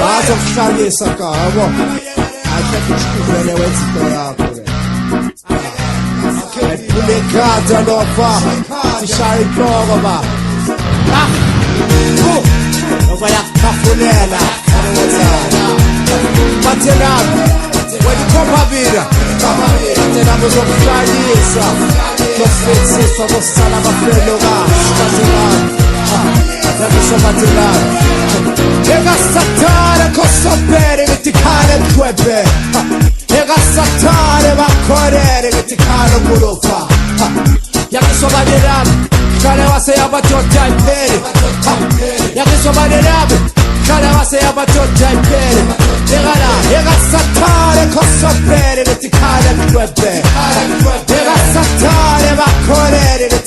Wazokuhlabisa kabo akekho ushukuvele wenzito yakho ephule ikhanda lofa sishaya inhloko ba ngoba yakhafulela bathelaphi wena ukhophabira bathelaphi uzokuhlalisa zofetsisa zosala abafelokazi bathelaphi yakusho bathelaphi Satare kosopere vitikale kwebe Ega satare bakorere vitikale kurufa Yakisobanirabe kale wase yabatota impere Yakisobanirabe kale wase yabatota impere Ega satare kosopere vitikale kwebe Ega satare bakorere